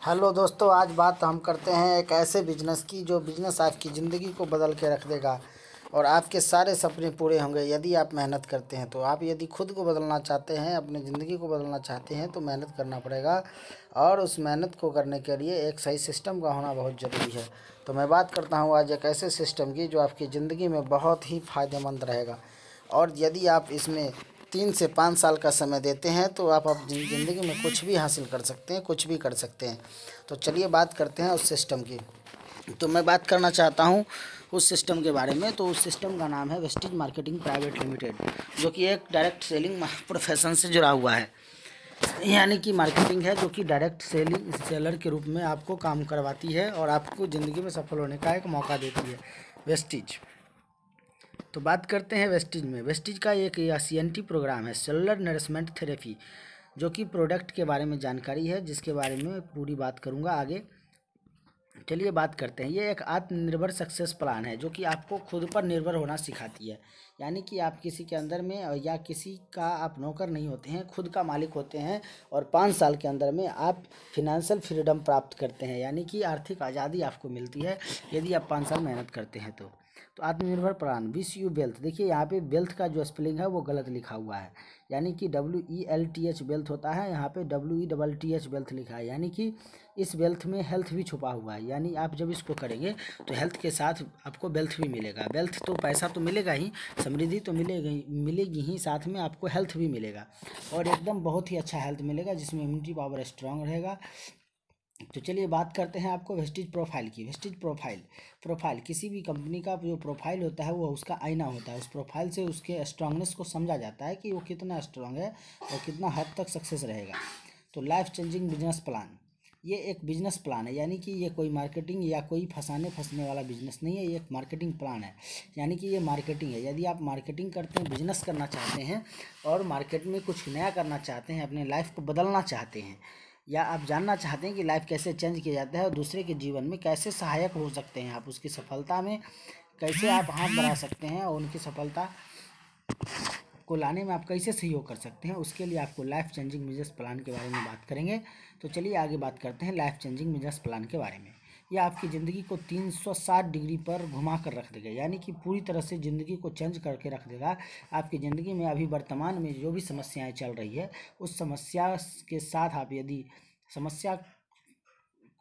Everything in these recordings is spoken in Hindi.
हेलो दोस्तों, आज बात हम करते हैं एक ऐसे बिजनेस की जो बिजनेस आपकी ज़िंदगी को बदल के रख देगा और आपके सारे सपने पूरे होंगे यदि आप मेहनत करते हैं। तो आप यदि खुद को बदलना चाहते हैं, अपनी ज़िंदगी को बदलना चाहते हैं तो मेहनत करना पड़ेगा और उस मेहनत को करने के लिए एक सही सिस्टम का होना बहुत ज़रूरी है। तो मैं बात करता हूँ आज एक ऐसे सिस्टम की जो आपकी ज़िंदगी में बहुत ही फ़ायदेमंद रहेगा और यदि आप इसमें 3 से 5 साल का समय देते हैं तो आप अपनी ज़िंदगी में कुछ भी हासिल कर सकते हैं, कुछ भी कर सकते हैं। तो चलिए बात करते हैं उस सिस्टम की। तो मैं बात करना चाहता हूँ उस सिस्टम के बारे में। तो उस सिस्टम का नाम है वेस्टीज मार्केटिंग प्राइवेट लिमिटेड, जो कि एक डायरेक्ट सेलिंग प्रोफेशन से जुड़ा हुआ है। यानी कि मार्केटिंग है जो कि डायरेक्ट सेलिंग सेलर के रूप में आपको काम करवाती है और आपको ज़िंदगी में सफल होने का एक मौका देती है वेस्टीज। तो बात करते हैं वेस्टीज में। वेस्टीज का एक CNT प्रोग्राम है, सेलुलर नरिशमेंट थेरेपी, जो कि प्रोडक्ट के बारे में जानकारी है जिसके बारे में पूरी बात करूंगा आगे। चलिए बात करते हैं। ये एक आत्मनिर्भर सक्सेस प्लान है जो कि आपको खुद पर निर्भर होना सिखाती है। यानी कि आप किसी के अंदर में या किसी का आप नौकर नहीं होते हैं, खुद का मालिक होते हैं और 5 साल के अंदर में आप फिनेंशियल फ्रीडम प्राप्त करते हैं। यानी कि आर्थिक आज़ादी आपको मिलती है यदि आप 5 साल मेहनत करते हैं तो आत्मनिर्भर प्लान विश यू वेल्थ। देखिए यहाँ पे वेल्थ का जो स्पेलिंग है वो गलत लिखा हुआ है, यानी कि WELTH वेल्थ होता है, यहाँ पे WETTH वेल्थ लिखा है। यानी कि इस वेल्थ में हेल्थ भी छुपा हुआ है। यानी आप जब इसको करेंगे तो हेल्थ के साथ आपको वेल्थ भी मिलेगा। वेल्थ तो पैसा तो मिलेगा ही, समृद्धि तो मिलेगी ही, साथ में आपको हेल्थ भी मिलेगा और एकदम बहुत ही अच्छा हेल्थ मिलेगा जिसमें इम्यूनिटी पावर स्ट्रांग रहेगा। तो चलिए बात करते हैं आपको वेस्टीज प्रोफाइल की। वेस्टीज प्रोफाइल किसी भी कंपनी का जो प्रोफाइल होता है वो उसका आईना होता है। उस प्रोफाइल से उसके स्ट्रांगनेस को समझा जाता है कि वो कितना स्ट्रांग है और कितना हद तक सक्सेस रहेगा। तो लाइफ चेंजिंग बिजनेस प्लान, ये एक बिजनेस प्लान है। यानी कि ये कोई मार्केटिंग या कोई फंसने वाला बिजनेस नहीं है, ये एक मार्केटिंग प्लान है। यानी कि ये मार्केटिंग है। यदि आप मार्केटिंग करते हैं, बिजनेस करना चाहते हैं और मार्केट में कुछ नया करना चाहते हैं, अपने लाइफ को बदलना चाहते हैं, या आप जानना चाहते हैं कि लाइफ कैसे चेंज किया जाता है और दूसरे के जीवन में कैसे सहायक हो सकते हैं, आप उसकी सफलता में कैसे आप हाथ बढ़ा सकते हैं और उनकी सफलता को लाने में आप कैसे सहयोग कर सकते हैं, उसके लिए आपको लाइफ चेंजिंग बिजनेस प्लान के बारे में बात करेंगे। तो चलिए आगे बात करते हैं लाइफ चेंजिंग बिजनेस प्लान के बारे में। यह आपकी ज़िंदगी को 360 डिग्री पर घुमा कर रख देगा। यानी कि पूरी तरह से ज़िंदगी को चेंज करके रख देगा। आपकी ज़िंदगी में अभी वर्तमान में जो भी समस्याएं चल रही है उस समस्या के साथ आप यदि समस्या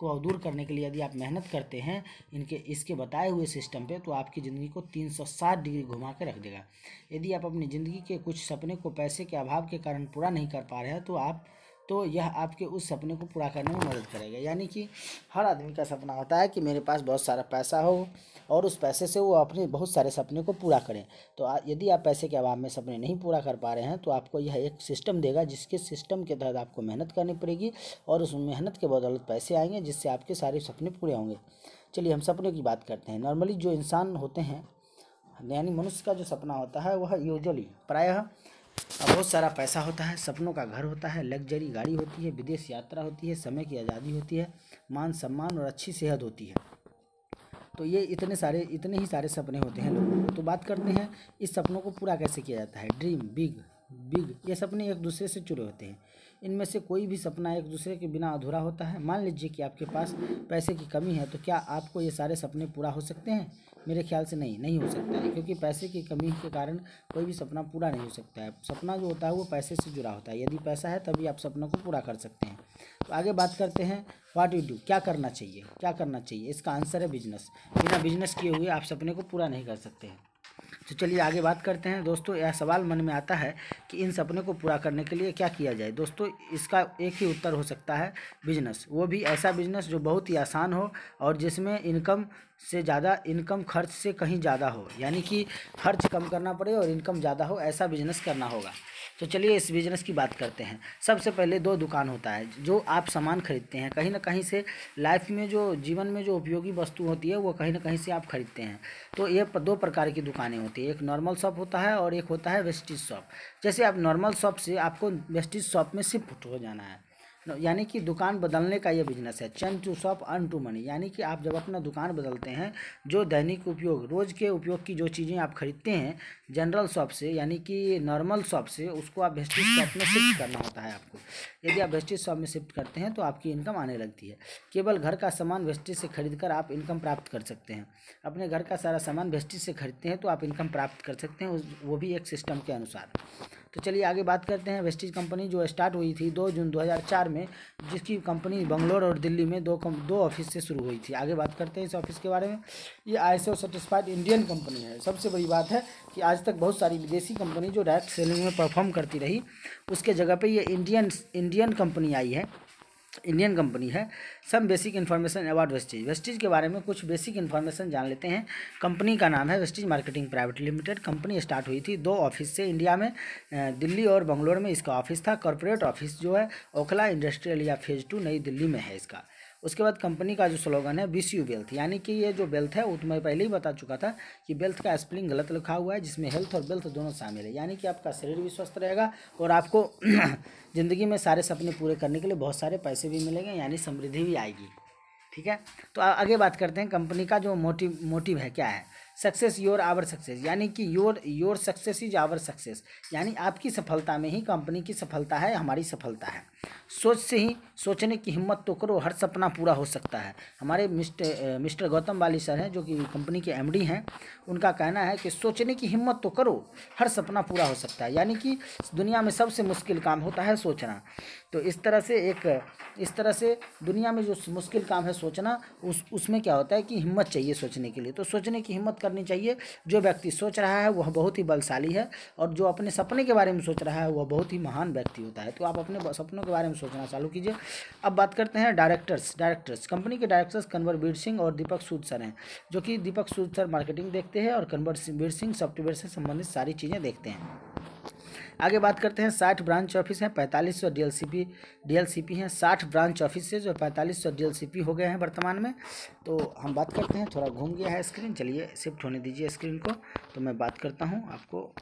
को दूर करने के लिए यदि आप मेहनत करते हैं इसके बताए हुए सिस्टम पे, तो आपकी ज़िंदगी को 360 डिग्री घुमा के रख देगा। यदि आप अपनी ज़िंदगी के कुछ सपने को पैसे के अभाव के कारण पूरा नहीं कर पा रहे हैं तो यह आपके उस सपने को पूरा करने में मदद करेगा। यानी कि हर आदमी का सपना होता है कि मेरे पास बहुत सारा पैसा हो और उस पैसे से वो अपने बहुत सारे सपने को पूरा करें। तो यदि आप पैसे के अभाव में सपने नहीं पूरा कर पा रहे हैं तो आपको यह एक सिस्टम देगा, जिसके सिस्टम के तहत आपको मेहनत करनी पड़ेगी और उस मेहनत के बदौलत पैसे आएंगे जिससे आपके सारे सपने पूरे होंगे। चलिए हम सपने की बात करते हैं। नॉर्मली जो इंसान होते हैं, यानी मनुष्य का जो सपना होता है वह यूजुअली प्रायः बहुत सारा पैसा होता है, सपनों का घर होता है, लग्जरी गाड़ी होती है, विदेश यात्रा होती है, समय की आज़ादी होती है, मान सम्मान और अच्छी सेहत होती है। तो ये इतने ही सारे सपने होते हैं लोगों को। तो बात करते हैं इस सपनों को पूरा कैसे किया जाता है। ड्रीम बिग, ये सपने एक दूसरे से जुड़े होते हैं। इनमें से कोई भी सपना एक दूसरे के बिना अधूरा होता है। मान लीजिए कि आपके पास पैसे की कमी है, तो क्या आपको ये सारे सपने पूरा हो सकते हैं? मेरे ख्याल से नहीं हो सकता है, क्योंकि पैसे की कमी के कारण कोई भी सपना पूरा नहीं हो सकता है। सपना जो होता है वो पैसे से जुड़ा होता है। यदि पैसा है तभी आप सपनों को पूरा कर सकते हैं। तो आगे बात करते हैं व्हाट यू डू, क्या करना चाहिए। इसका आंसर है बिजनेस। बिना बिजनेस किए हुए आप सपने को पूरा नहीं कर सकते हैं। तो चलिए आगे बात करते हैं। दोस्तों यह सवाल मन में आता है कि इन सपने को पूरा करने के लिए क्या किया जाए। दोस्तों इसका एक ही उत्तर हो सकता है बिजनेस। वो भी ऐसा बिजनेस जो बहुत ही आसान हो और जिसमें इनकम खर्च से कहीं ज़्यादा हो। यानी कि खर्च कम करना पड़े और इनकम ज़्यादा हो, ऐसा बिजनेस करना होगा। तो चलिए इस बिज़नेस की बात करते हैं। सबसे पहले 2 दुकान होता है जो आप सामान खरीदते हैं। कहीं ना कहीं से लाइफ में जो जीवन में जो उपयोगी वस्तु होती है वो कहीं ना कहीं से आप खरीदते हैं। तो ये 2 प्रकार की दुकानें होती है, एक नॉर्मल शॉप होता है और एक होता है वेस्टीज शॉप। जैसे आप नॉर्मल शॉप से आपको वेस्टीज शॉप में शिफ्ट हो जाना है। यानी कि दुकान बदलने का ये बिजनेस है। Change to shop earn to money, यानी कि आप जब अपना दुकान बदलते हैं, जो दैनिक उपयोग रोज़ के उपयोग की जो चीज़ें आप खरीदते हैं जनरल शॉप से, यानी कि नॉर्मल शॉप से, उसको आप वेस्टेज शॉप में शिफ्ट करना होता है आपको। यदि आप वेस्टेज शॉप में शिफ्ट करते हैं तो आपकी इनकम आने लगती है। केवल घर का सामान वेस्टेज से खरीदकर आप इनकम प्राप्त कर सकते हैं। अपने घर का सारा सामान वेस्टेज से खरीदते हैं तो आप इनकम प्राप्त कर सकते हैं, वो भी एक सिस्टम के अनुसार। तो चलिए आगे बात करते हैं। वेस्टेज कंपनी जो स्टार्ट हुई थी 2 जून 2004 में, जिसकी कंपनी बंगलोर और दिल्ली में दो ऑफिस से शुरू हुई थी। आगे बात करते हैं इस ऑफिस के बारे में। ये ISO सर्टिफाइड इंडियन कंपनी है। सबसे बड़ी बात है कि आज तक बहुत सारी विदेशी कंपनी जो डायरेक्ट सेलिंग में परफॉर्म करती रही, उसके जगह पे ये इंडियन कंपनी आई है, इंडियन कंपनी है। Some basic information about wastage. Wastage के बारे में कुछ बेसिक इन्फॉर्मेशन जान लेते हैं। कंपनी का नाम है wastage marketing private limited. Company start हुई थी 2 ऑफिस से इंडिया में, दिल्ली और बंगलोर में इसका ऑफिस था। कॉर्पोरेट ऑफिस जो है ओखला इंडस्ट्रियल या फेज 2 नई दिल्ली में है इसका। उसके बाद कंपनी का जो स्लोगन है विश यू वेल्थ, यानी कि ये जो वेल्थ है वो तो मैं पहले ही बता चुका था कि वेल्थ का स्पेलिंग गलत लिखा हुआ है, जिसमें हेल्थ और वेल्थ दोनों शामिल है। यानी कि आपका शरीर भी स्वस्थ रहेगा और आपको ज़िंदगी में सारे सपने पूरे करने के लिए बहुत सारे पैसे भी मिलेंगे, यानी समृद्धि भी आएगी। ठीक है, तो आगे बात करते हैं कंपनी का जो मोटिव है क्या है। सक्सेस योर आवर सक्सेस, यानी कि your success is our success, यानी आपकी सफलता में ही कंपनी की सफलता है, हमारी सफलता है। सोच से ही सोचने की हिम्मत तो करो, हर सपना पूरा हो सकता है। हमारे मिस्टर गौतम वाली सर हैं जो कि कंपनी के MD हैं, उनका कहना है कि सोचने की हिम्मत तो करो, हर सपना पूरा हो सकता है। यानी कि दुनिया में सबसे मुश्किल काम होता है सोचना। तो इस तरह से दुनिया में जो मुश्किल काम है सोचना, उसमें क्या होता है कि हिम्मत चाहिए सोचने के लिए। तो सोचने की हिम्मत करनी चाहिए। जो व्यक्ति सोच रहा है वह बहुत ही बलशाली है, और जो अपने सपने के बारे में सोच रहा है वह बहुत ही महान व्यक्ति होता है। तो आप अपने सपनों के बारे में सोचना चालू कीजिए। अब बात करते हैं डायरेक्टर्स। कंपनी के डायरेक्टर्स कन्वरवीर सिंह और दीपक सूद सर हैं, जो कि दीपक सूद सर मार्केटिंग देखते हैं और कन्वरवीर सिंह सॉफ्टवेयर से संबंधित सारी चीज़ें देखते हैं। आगे बात करते हैं 60 ब्रांच ऑफिस हैं, 4500 DLCP हैं। 60 ब्रांच ऑफिस से जो 4500 DLCP हो गए हैं वर्तमान में। तो हम बात करते हैं, थोड़ा घूम गया है स्क्रीन, चलिए शिफ्ट होने दीजिए स्क्रीन को, तो मैं बात करता हूँ आपको।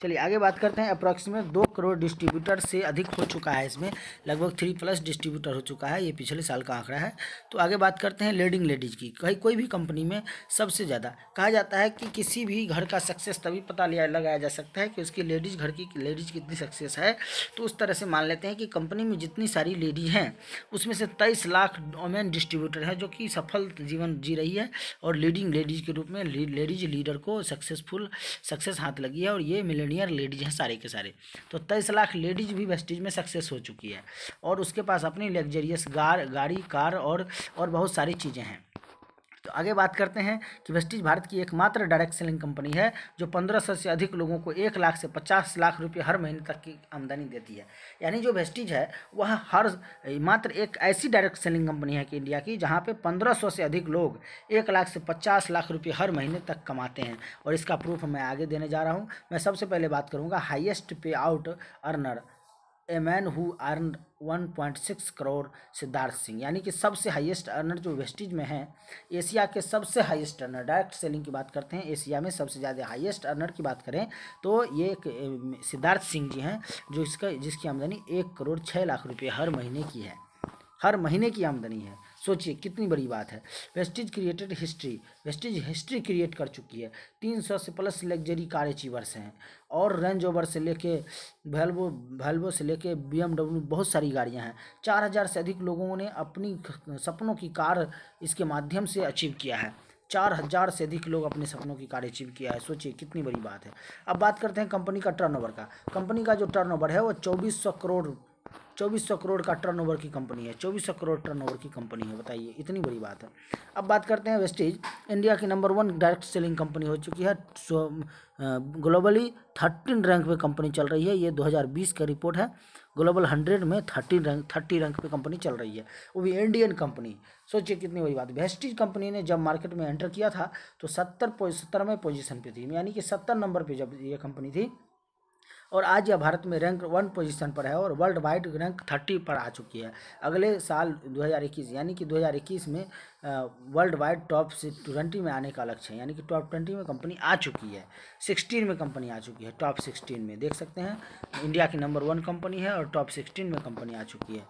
चलिए आगे बात करते हैं। अप्रॉक्सीमेट 2 करोड़ डिस्ट्रीब्यूटर से अधिक हो चुका है, इसमें लगभग 3+ डिस्ट्रीब्यूटर हो चुका है, ये पिछले साल का आंकड़ा है। तो आगे बात करते हैं लीडिंग लेडीज की। कोई भी कंपनी में सबसे ज़्यादा कहा जाता है कि किसी भी घर का सक्सेस तभी पता लगाया जा सकता है कि उसकी घर की लेडीज कितनी सक्सेस है। तो उस तरह से मान लेते हैं कि कंपनी में जितनी सारी लेडीज हैं उसमें से 23 लाख वोमेन डिस्ट्रीब्यूटर है जो कि सफल जीवन जी रही है, और लीडिंग लेडीज के रूप में लेडीज लीडर को सक्सेस हाथ लगी है, और ये मिलेनियर लेडीज हैं सारे के सारे। तो 23 लाख लेडीज भी वेस्टेज में सक्सेस हो चुकी है, और उसके पास अपनी लग्जरियस गाड़ी, कार और बहुत सारी चीज़ें हैं। तो आगे बात करते हैं कि वेस्टेज भारत की एकमात्र डायरेक्ट सेलिंग कंपनी है जो 1500 से अधिक लोगों को 1 लाख से 50 लाख रुपए हर महीने तक की आमदनी देती है। यानी जो वेस्टेज है वह मात्र एक ऐसी डायरेक्ट सेलिंग कंपनी है कि इंडिया की जहां पे 1500 से अधिक लोग 1 लाख से 50 लाख रुपए हर महीने तक कमाते हैं, और इसका प्रूफ मैं आगे देने जा रहा हूँ। मैं सबसे पहले बात करूँगा हाईएस्ट पे out earner, a man who earn 1.6 crore, Siddharth Singh. यानी कि सबसे हाईएस्ट अर्नर जो वेस्टेज में है, एशिया के सबसे हाईएस्ट अर्नर, डायरेक्ट सेलिंग की बात करते हैं, एशिया में सबसे ज़्यादा हाईएस्ट अर्नर की बात करें तो ये सिद्धार्थ सिंह जी हैं, जिसकी आमदनी 1 करोड़ 6 लाख रुपये हर महीने की है, हर महीने की आमदनी है। सोचिए कितनी बड़ी बात है। वेस्टेज हिस्ट्री क्रिएट कर चुकी है। 300 से प्लस लग्जरी कार अचीवर्स हैं, और रेंज ओवर से लेके वैल्वो से लेके BMW बहुत सारी गाड़ियां हैं। 4000 से अधिक लोगों ने अपनी सपनों की कार इसके माध्यम से अचीव किया है। 4000 से अधिक लोग अपने सपनों की कार अचीव किया है। सोचिए कितनी बड़ी बात है। अब बात करते हैं कंपनी का टर्नओवर का। कंपनी का जो टर्नओवर है वो 2400 करोड़ का टर्नओवर की कंपनी है। 2400 करोड़ टर्नओवर की कंपनी है, बताइए इतनी बड़ी बात है। अब बात करते हैं वेस्टेज इंडिया की नंबर 1 डायरेक्ट सेलिंग कंपनी हो चुकी है। ग्लोबली 13 रैंक पे कंपनी चल रही है। ये 2020 का रिपोर्ट है। ग्लोबल 100 में 30 रैंक पे कंपनी चल रही है, वो भी इंडियन कंपनी। सोचिए कितनी बड़ी बात। वेस्टेज कंपनी ने जब मार्केट में एंटर किया था तो 70वें पोजीशन पे थी, यानी कि 70 नंबर पे जब ये कंपनी थी, और आज यह भारत में रैंक 1 पोजीशन पर है और वर्ल्ड वाइड रैंक 30 पर आ चुकी है। अगले साल 2021 यानी कि 2021 में वर्ल्ड वाइड टॉप 20 में आने का लक्ष्य है, यानी कि टॉप 20 में कंपनी आ चुकी है। 16 में कंपनी आ चुकी है, टॉप 16 में देख सकते हैं। इंडिया की नंबर 1 कंपनी है और टॉप 16 में कंपनी आ चुकी है।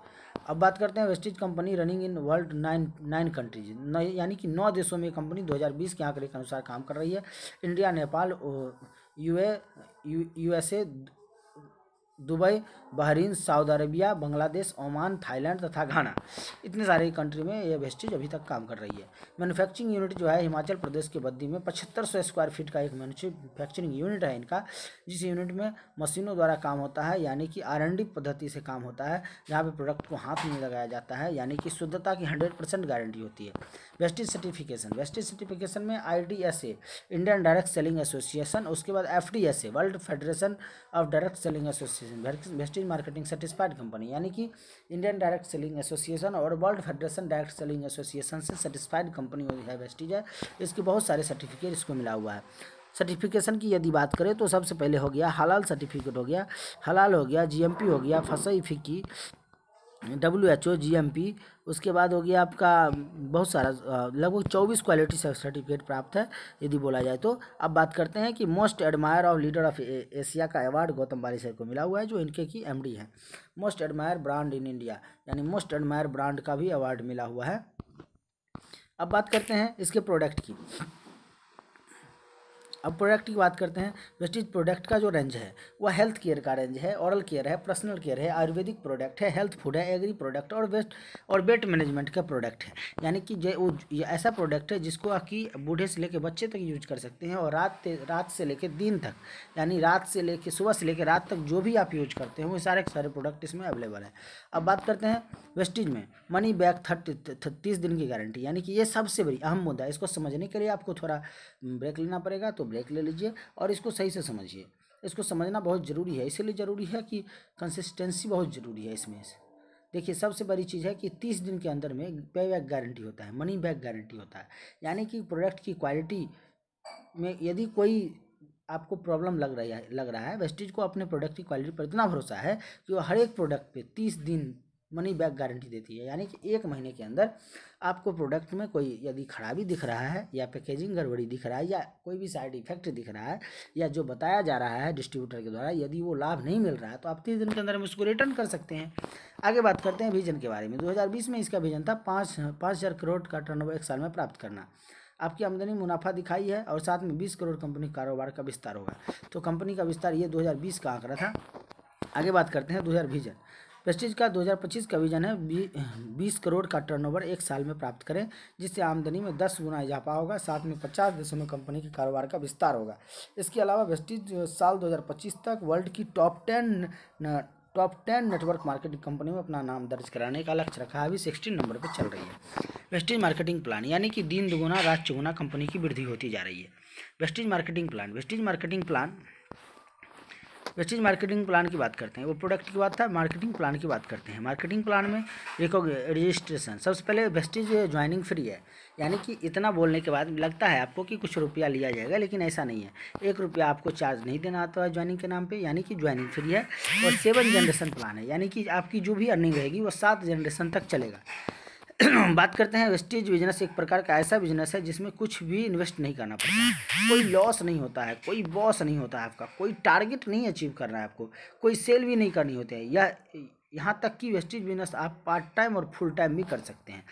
अब बात करते हैं Vestige company running in world 9 countries, यानी कि 9 देशों में कंपनी 2020 के आंकड़े के अनुसार काम कर रही है। India, Nepal, USA, Dubai, Bahrain, Saudi Arabia, Bangladesh, Oman, Thailand तथा घाना, इतने सारे कंट्री में ये वेस्टीज अभी तक काम कर रही है। मैन्युफैक्चरिंग यूनिट जो है हिमाचल प्रदेश के बद्दी में 7500 स्क्वायर फीट का एक मैन्युफैक्चरिंग यूनिट है इनका, जिस यूनिट में मशीनों द्वारा काम होता है, यानी कि R&D पद्धति से काम होता है, जहाँ पे प्रोडक्ट को हाथ में लगाया जाता है, यानी कि शुद्धता की 100% गारंटी होती है। वेस्टीज सर्टिफिकेशन में IDSA Indian direct selling association, उसके बाद FDSA world federation of direct selling association, Vestige marketing certified company, यानी कि इंडियन डायरेक्ट सेलिंग एसोसिएशन और world federation direct selling association से सर्टिफाइड कंपनी है वेस्टीज है। इसके बहुत सारे सर्टिफिकेट इसको मिला हुआ है। सर्टिफिकेशन की यदि बात करें तो सबसे पहले हो गया हलाल सर्टिफिकेट, हो गया हलाल, हो गया GMP, हो गया फसई फिक्की, WHO GMP, उसके बाद हो गया आपका बहुत सारा लगभग 24 क्वालिटी सर्टिफिकेट प्राप्त है यदि बोला जाए तो। अब बात करते हैं कि most admire of leader of Asia का अवार्ड गौतम बारिशर को मिला हुआ है, जो इनके की MD है। Most admire brand in India, यानी मोस्ट एडमायर ब्रांड का भी अवार्ड मिला हुआ है। अब बात करते हैं इसके प्रोडक्ट की। अब प्रोडक्ट की बात करते हैं। वेस्टीज प्रोडक्ट का जो रेंज है वह हेल्थ केयर का रेंज है, ओरल केयर है, पर्सनल केयर है, आयुर्वेदिक प्रोडक्ट है, हेल्थ फूड है, एग्री प्रोडक्ट और वेट मैनेजमेंट का प्रोडक्ट है। यानी कि ये ऐसा प्रोडक्ट है जिसको कि बूढ़े से लेकर बच्चे तक यूज कर सकते हैं, और रात से लेकर दिन तक, यानी रात से लेकर सुबह से लेकर रात तक जो भी आप यूज करते हैं वो सारे प्रोडक्ट इसमें अवेलेबल है। अब बात करते हैं वेस्टीज में मनी बैक 30 दिन की गारंटी, यानी कि ये सबसे बड़ी अहम मुद्दा है। इसको समझने के लिए आपको थोड़ा ब्रेक लेना पड़ेगा, तो ब्रेक ले लीजिए और इसको सही से समझिए। इसको समझना बहुत ज़रूरी है, इसीलिए ज़रूरी है कि कंसिस्टेंसी बहुत ज़रूरी है इसमें। देखिए सबसे बड़ी चीज़ है कि 30 दिन के अंदर में पे बैक गारंटी होता है, मनी बैक गारंटी होता है, यानी कि प्रोडक्ट की क्वालिटी में यदि कोई आपको प्रॉब्लम लग रहा है, वेस्टीज को अपने प्रोडक्ट की क्वालिटी पर इतना भरोसा है कि वो हर एक प्रोडक्ट पे 30 दिन मनी बैक गारंटी देती है, यानी कि 1 महीने के अंदर आपको प्रोडक्ट में कोई यदि खराबी दिख रहा है या पैकेजिंग गड़बड़ी दिख रहा है या कोई भी साइड इफेक्ट दिख रहा है या जो बताया जा रहा है डिस्ट्रीब्यूटर के द्वारा, यदि वो लाभ नहीं मिल रहा है तो आप 30 दिन के अंदर में उसको रिटर्न कर सकते हैं। आगे बात करते हैं विजन के बारे में। 2020 में इसका विजन था 5,000 करोड़ का टर्नओवर 1 साल में प्राप्त करना। आपकी आमदनी मुनाफा दिखाई है और साथ में 20 करोड़ कंपनी कारोबार का विस्तार होगा। तो कंपनी का विस्तार ये 2020 का आंकड़ा था। आगे बात करते हैं 2000 विजन। वेस्टीज का 2025 का विजन है 20 करोड़ का टर्नओवर 1 साल में प्राप्त करें, जिससे आमदनी में 10 गुना इजाफा होगा, साथ में 50 देशों में कंपनी के कारोबार का विस्तार होगा। इसके अलावा वेस्टीज साल 2025 तक वर्ल्ड की टॉप 10 नेटवर्क मार्केटिंग कंपनी में अपना नाम दर्ज कराने का लक्ष्य रखा है। अभी 16 नंबर पर चल रही है। वेस्टीज मार्केटिंग प्लान, यानी कि दिन दुगुना रात चौगुना कंपनी की वृद्धि होती जा रही है। वेस्टीज मार्केटिंग प्लान की बात करते हैं। वो प्रोडक्ट की बात था, मार्केटिंग प्लान की बात करते हैं। मार्केटिंग प्लान में रजिस्ट्रेशन सबसे पहले वेस्टीज ज्वाइनिंग फ्री है, यानी कि इतना बोलने के बाद लगता है आपको कि कुछ रुपया लिया जाएगा, लेकिन ऐसा नहीं है। 1 रुपया आपको चार्ज नहीं देना आता है ज्वाइनिंग के नाम पे, यानी कि ज्वाइनिंग फ्री है। और 7 जनरेशन प्लान है, यानी कि आपकी जो भी अर्निंग रहेगी वो 7 जनरेशन तक चलेगा। बात करते हैं वेस्टीज बिजनेस एक प्रकार का ऐसा बिजनेस है जिसमें कुछ भी इन्वेस्ट नहीं करना पड़ता है, कोई लॉस नहीं होता है, कोई बॉस नहीं होता है आपका, कोई टारगेट नहीं अचीव करना है आपको, कोई सेल भी नहीं करनी होती है। यहाँ तक कि वेस्टीज बिजनेस आप पार्ट टाइम और फुल टाइम भी कर सकते हैं।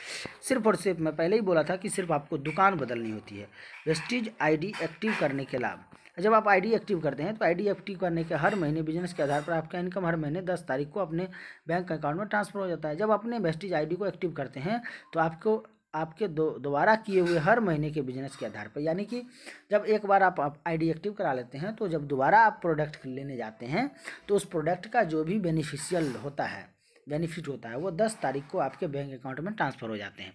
सिर्फ और सिर्फ मैं पहले ही बोला था कि सिर्फ आपको दुकान बदलनी होती है। वेस्टीज ID एक्टिव करने के लाभ, जब आप ID एक्टिव करते हैं तो ID एक्टिव करने के हर महीने बिजनेस के आधार पर आपका इनकम हर महीने 10 तारीख को अपने बैंक अकाउंट में ट्रांसफर हो जाता है। जब अपने वेस्टीज ID को एक्टिव करते हैं तो आपके दोबारा किए हुए हर महीने के बिजनेस के आधार पर, यानी कि जब एक बार आप ID एक्टिव करा लेते हैं तो जब दोबारा आप प्रोडक्ट लेने जाते हैं तो उस प्रोडक्ट का जो भी बेनिफिट होता है वो 10 तारीख को आपके बैंक अकाउंट में ट्रांसफ़र हो जाते हैं।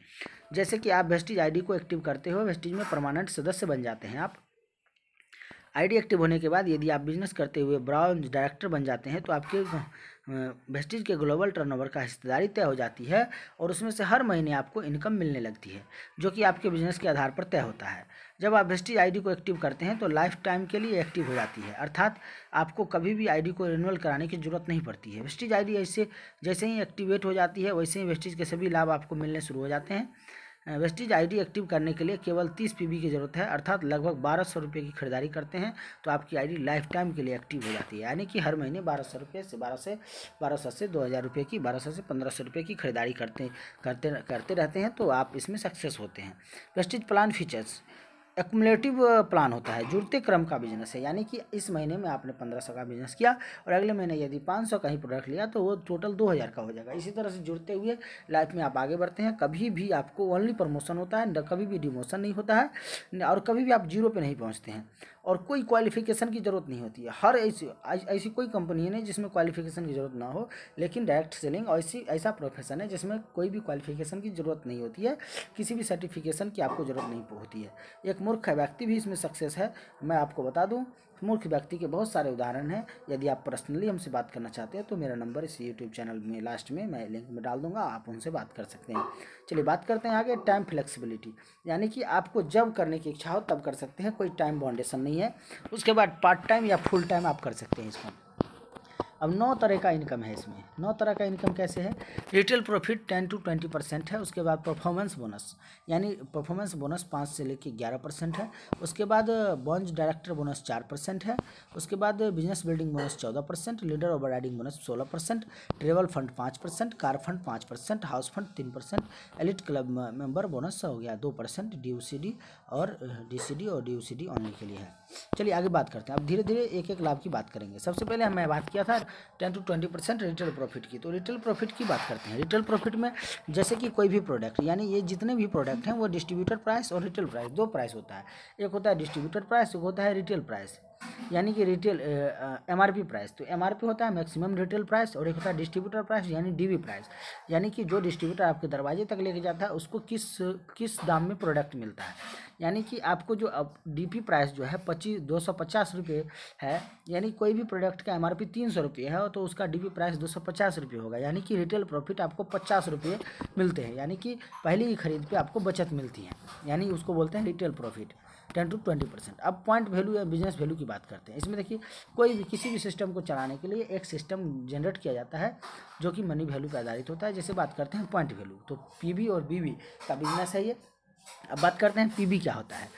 जैसे कि आप वेस्टीज ID को एक्टिव करते हो, वेस्टीज में परमानेंट सदस्य बन जाते हैं आप। ID एक्टिव होने के बाद यदि आप बिजनेस करते हुए ब्रांच डायरेक्टर बन जाते हैं तो आपके वेस्टीज के ग्लोबल टर्नओवर का हिस्सेदारी तय हो जाती है और उसमें से हर महीने आपको इनकम मिलने लगती है, जो कि आपके बिजनेस के आधार पर तय होता है। जब आप वेस्टेज आईडी को एक्टिव करते हैं तो लाइफ टाइम के लिए एक्टिव हो जाती है, अर्थात आपको कभी भी आईडी को रिन्यूअल कराने की जरूरत नहीं पड़ती है। वेस्टेज आईडी ऐसे जैसे ही एक्टिवेट हो जाती है वैसे ही वेस्टेज के सभी लाभ आपको मिलने शुरू हो जाते हैं। वेस्टेज आईडी एक्टिव करने के लिए केवल 30 पीबी की ज़रूरत है, अर्थात लगभग 1200 रुपये की खरीदारी करते हैं तो आपकी आईडी लाइफ टाइम के लिए एक्टिव हो जाती है। यानी कि हर महीने 1200 रुपये से 1200 से 2000 रुपये की, 1200 से 1500 रुपये की खरीदारी करते रहते हैं तो आप इसमें सक्सेस होते हैं। वेस्टेज प्लान फीचर्स एक्युमुलेटिव प्लान होता है, जुड़ते क्रम का बिजनेस है। यानी कि इस महीने में आपने 1500 का बिजनेस किया और अगले महीने यदि 500 का ही प्रोडक्ट लिया तो वो टोटल 2000 का हो जाएगा। इसी तरह से जुड़ते हुए लाइफ में आप आगे बढ़ते हैं। कभी भी आपको ओनली प्रमोशन होता है, कभी भी डिमोशन नहीं होता है और कभी भी आप जीरो पे नहीं पहुँचते हैं और कोई क्वालिफिकेशन की ज़रूरत नहीं होती है। हर ऐसी कोई कंपनी है नहीं जिसमें क्वालिफिकेशन की ज़रूरत ना हो, लेकिन डायरेक्ट सेलिंग ऐसा प्रोफेशन है जिसमें कोई भी क्वालिफिकेशन की ज़रूरत नहीं होती है, किसी भी सर्टिफिकेशन की आपको ज़रूरत नहीं होती है। एक मूर्ख व्यक्ति भी इसमें सक्सेस है। मैं आपको बता दूं, मूर्ख व्यक्ति के बहुत सारे उदाहरण हैं। यदि आप पर्सनली हमसे बात करना चाहते हैं तो मेरा नंबर इस यूट्यूब चैनल में लास्ट में मैं लिंक में डाल दूंगा, आप उनसे बात कर सकते हैं। चलिए बात करते हैं आगे टाइम फ्लेक्सिबिलिटी, यानी कि आपको जब करने की इच्छा हो तब कर सकते हैं, कोई टाइम बाउंडेशन नहीं है। उसके बाद पार्ट टाइम या फुल टाइम आप कर सकते हैं इसको। अब 9 तरह का इनकम है इसमें। 9 तरह का इनकम कैसे है? रिटेल प्रॉफिट 10 to 20% है। उसके बाद परफॉर्मेंस बोनस, यानी परफॉर्मेंस बोनस 5 से लेकर 11% है। उसके बाद बॉन्ज डायरेक्टर बोनस 4% है। उसके बाद business building bonus 14%, leader over riding bonus 16%, travel fund 5%, car fund 5%, house fund 3%, elite club member bonus हो गया 2%, DUCD और DUCD ऑनली के लिए है। चलिए आगे बात करते हैं। अब धीरे धीरे एक एक लाभ की बात करेंगे। सबसे पहले मैं बात किया था 10 to 20% रिटेल प्रॉफिट की, तो रिटेल प्रॉफिट की बात करते हैं। रिटेल प्रॉफिट में जैसे कि कोई भी प्रोडक्ट, यानी ये जितने भी प्रोडक्ट हैं वो डिस्ट्रीब्यूटर प्राइस और रिटेल प्राइस, 2 प्राइस होता है। एक होता है डिस्ट्रीब्यूटर प्राइस, एक होता है रिटेल प्राइस, यानी कि रिटेल MRP प्राइस। तो MRP होता है मैक्सिमम रिटेल प्राइस और एक होता है डिस्ट्रीब्यूटर प्राइस यानी DB प्राइस, यानी कि जो डिस्ट्रीब्यूटर आपके दरवाजे तक लेके जाता है उसको किस दाम में प्रोडक्ट मिलता है। यानी कि आपको जो अब DP प्राइस जो है 250 रुपये है, यानी कोई भी प्रोडक्ट का MRP 300 रुपये है तो उसका DP प्राइस 250 रुपये होगा। यानी कि रिटेल प्रॉफिट आपको 50 रुपये मिलते हैं, यानी कि पहली ही खरीद पे आपको बचत मिलती है, यानी उसको बोलते हैं रिटेल प्रॉफिट 10 to 20%। अब पॉइंट वैल्यू या बिजनेस वैल्यू की बात करते हैं। इसमें देखिए कोई भी किसी भी सिस्टम को चलाने के लिए एक सिस्टम जनरेट किया जाता है जो कि मनी वैल्यू पर आधारित होता है। जैसे बात करते हैं पॉइंट वैल्यू, तो PV और BV का बिजनेस है ये। अब बात करते हैं PV क्या होता है।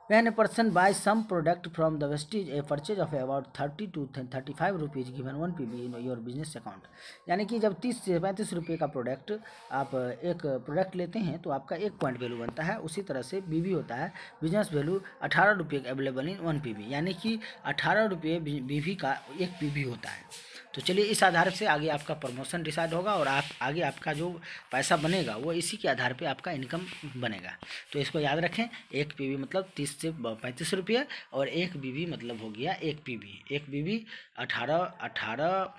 When a person buys some product from the vestige, a purchase of about 30 to 35 rupees given 1 PV in your business account, यानी कि जब 30 से 35 रुपये का प्रोडक्ट आप एक प्रोडक्ट लेते हैं तो आपका 1 पॉइंट वैल्यू बनता है। उसी तरह से BV होता है बिजनेस वैल्यू 18 रुपये अवेलेबल इन 1 PV, यानी कि 18 रुपये BV का 1 PV होता है। तो चलिए इस आधार से आगे आपका प्रमोशन डिसाइड होगा और आगे आपका जो पैसा बनेगा वो इसी के आधार पे आपका इनकम बनेगा। तो इसको याद रखें, 1 PV मतलब 30 से 35 रुपये और 1 BV मतलब हो गया 1 PV। 1 BV 18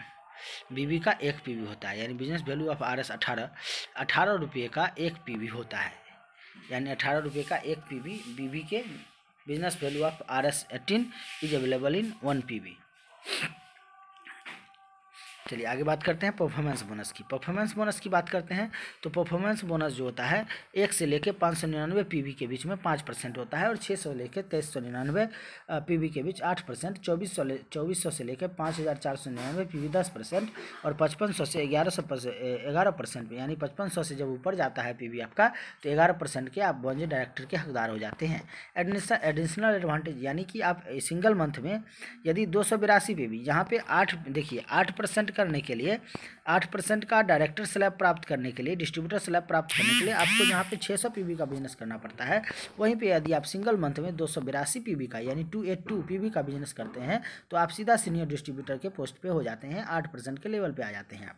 BV का 1 PV होता है, यानी बिजनेस वैल्यू ऑफ RS 18 रुपये का 1 PV होता है, यानी 18 रुपये का 1 PV। BV के business value of RS 18 is available in 1 PV। चलिए आगे बात करते हैं परफॉर्मेंस बोनस की। परफॉर्मेंस बोनस की बात करते हैं तो परफॉर्मेंस बोनस जो होता है 1 से लेकर 599 PV के बीच में 5% होता है और 600 लेकर 2399 PV के बीच 8%, 2400 से लेकर 5499 PV 10% और 5500 से 11% यानी 5500 से जब ऊपर जाता है PV आपका तो 11% के आप बॉन्ज डायरेक्टर के हकदार हो जाते हैं। एडिशनल एडवांटेज, यानी कि आप सिंगल मंथ में यदि 282 PV, यहाँ पे 8% करने के लिए 8% का डायरेक्टर स्लैब प्राप्त करने के लिए, डिस्ट्रीब्यूटर स्लैब प्राप्त करने के लिए आपको यहाँ पे 600 PV का बिजनेस करना पड़ता है। वहीं पे यदि आप सिंगल मंथ में 282 PV का यानी 282 PV का बिजनेस करते हैं तो आप सीधा सीनियर डिस्ट्रीब्यूटर के पोस्ट पे हो जाते हैं, 8% के लेवल पे आ जाते हैं आप।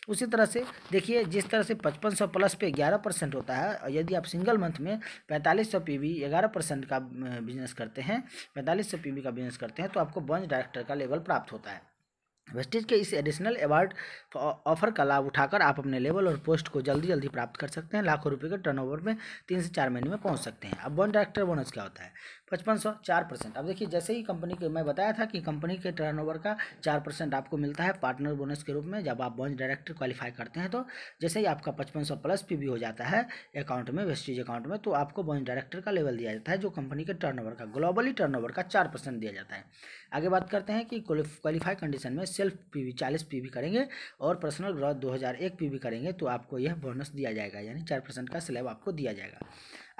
उसी तरह से देखिए जिस तरह से 5500 प्लस पे 11% होता है और यदि आप सिंगल मंथ में 4500 PV 11% का बिजनेस करते हैं, 4500 PV का बिजनेस करते हैं तो आपको बॉन्ज डायरेक्टर का लेवल प्राप्त होता है। वेस्टेज के इस एडिशनल अवार्ड ऑफर का लाभ उठाकर आप अपने लेवल और पोस्ट को जल्दी प्राप्त कर सकते हैं। लाखों रुपए के टर्नओवर में 3 से 4 महीने में पहुंच सकते हैं। अब बॉन्ज डायरेक्टर बोनस क्या होता है? 5500 4%। अब देखिए जैसे ही कंपनी के मैं बताया था कि कंपनी के टर्नओवर का 4% आपको मिलता है पार्टनर बोनस के रूप में जब आप बोनस डायरेक्टर क्वालिफाई करते हैं। तो जैसे ही आपका 5500 प्लस पीवी हो जाता है अकाउंट में, वेस्टेज अकाउंट में, तो आपको बोनस डायरेक्टर का लेवल दिया जाता है जो कंपनी के टर्नओवर का, ग्लोबली टर्नओवर का 4% दिया जाता है। आगे बात करते हैं कि क्वालिफाई कंडीशन में सेल्फ पीवी 40 पीवी करेंगे और पर्सनल ग्रोथ 2001 पीवी करेंगे तो आपको यह बोनस दिया जाएगा, यानी 4% का स्लैब आपको दिया जाएगा।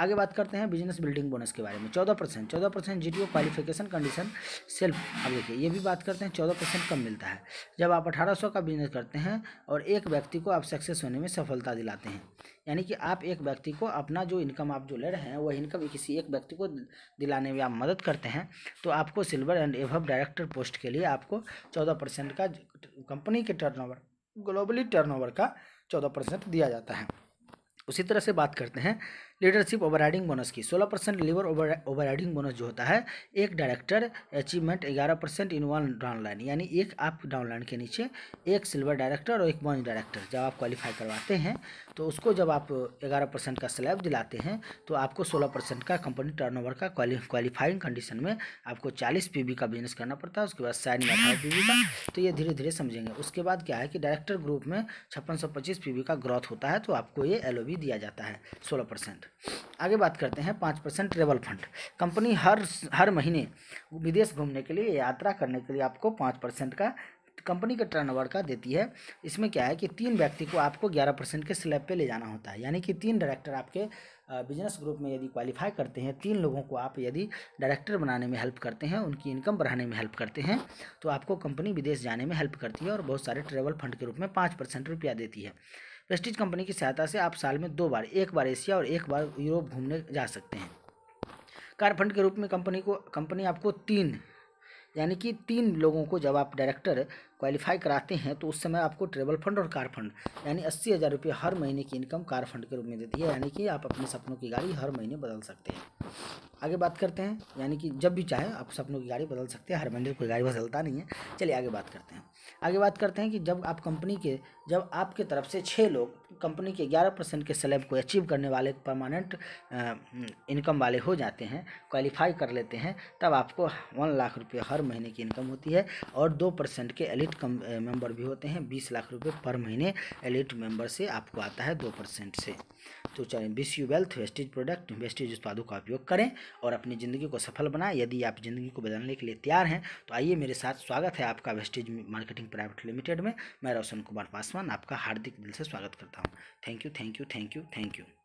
आगे बात करते हैं बिजनेस बिल्डिंग बोनस के बारे में। 14% जीटीओ क्वालिफिकेशन कंडीशन सेल्फ। अब देखिए ये भी बात करते हैं 14% कम मिलता है जब आप 1800 का बिजनेस करते हैं और एक व्यक्ति को आप सक्सेस होने में सफलता दिलाते हैं। यानी कि आप एक व्यक्ति को अपना जो इनकम आप जो ले रहे हैं वह इनकम किसी एक व्यक्ति को दिलाने में आप मदद करते हैं तो आपको silver and above director post के लिए आपको 14% का कंपनी के टर्नओवर, ग्लोबली टर्नओवर का 14% दिया जाता है। उसी तरह से बात करते हैं लीडरशिप ओवरराइडिंग बोनस की। 16% लीवर ओवरराइडिंग बोनस जो होता है एक director achievement 11% in one downline, यानी एक आप डाउनलाइन के नीचे एक सिल्वर डायरेक्टर और एक बोनस डायरेक्टर जब आप क्वालिफाई करवाते हैं तो उसको जब आप 11% का स्लैब दिलाते हैं तो आपको 16% का कंपनी टर्नओवर का क्वालिफाइंग कंडीशन में आपको 40 पीवी का बिजनेस करना पड़ता है। उसके बाद साइड में 18 पीवी का, तो ये धीरे धीरे समझेंगे। उसके बाद क्या है कि डायरेक्टर ग्रुप में 5625 पीवी का ग्रोथ होता है तो आपको ये एलओवी दिया जाता है 16%। आगे बात करते हैं 5% ट्रेवल फंड। कंपनी हर महीने विदेश घूमने के लिए, यात्रा करने के लिए आपको 5% का कंपनी के टर्नओवर का देती है। इसमें क्या है कि 3 व्यक्ति को आपको 11% के स्लैब पे ले जाना होता है, यानी कि 3 डायरेक्टर आपके बिजनेस ग्रुप में यदि क्वालिफाई करते हैं, 3 लोगों को आप यदि डायरेक्टर बनाने में हेल्प करते हैं, उनकी इनकम बढ़ाने में हेल्प करते हैं तो आपको कंपनी विदेश जाने में हेल्प करती है और बहुत सारे ट्रेवल फंड के रूप में 5% रुपया देती है। वेस्टेज कंपनी की सहायता से आप साल में 2 बार, एक बार एशिया और एक बार यूरोप घूमने जा सकते हैं। कार फंड के रूप में कंपनी आपको 3 यानी कि 3 लोगों को जब आप डायरेक्टर क्वालिफाई कराते हैं तो उस समय आपको ट्रेवल फंड और कार फंड यानी 80,000 रुपये हर महीने की इनकम कार फंड के रूप में देती है, यानी कि आप अपने सपनों की गाड़ी हर महीने बदल सकते हैं। आगे बात करते हैं, यानी कि जब भी चाहे आप सपनों की गाड़ी बदल सकते हैं, हर महीने कोई गाड़ी बदलता नहीं है। चलिए आगे बात करते हैं। आगे बात करते हैं कि जब आपके तरफ से 6 लोग कंपनी के 11% के स्लैब को अचीव करने वाले परमानेंट इनकम वाले हो जाते हैं, क्वालिफाई कर लेते हैं, तब आपको 1 लाख रुपये हर महीने की इनकम होती है और 2% के एलिट मेंबर भी होते हैं। 20 लाख रुपये पर महीने एलिट मेंबर से आपको आता है 2% से। तो चलें, wish you wealth. Wastage product, wastage उत्पादों का उपयोग करें और अपनी ज़िंदगी को सफल बनाएं। यदि आप ज़िंदगी को बदलने के लिए तैयार हैं तो आइए मेरे साथ। स्वागत है आपका वेस्टेज मार्केटिंग प्राइवेट लिमिटेड में। मैं रोशन कुमार पासवान आपका हार्दिक दिल से स्वागत करता हूँ। Thank you, thank you, thank you, thank you.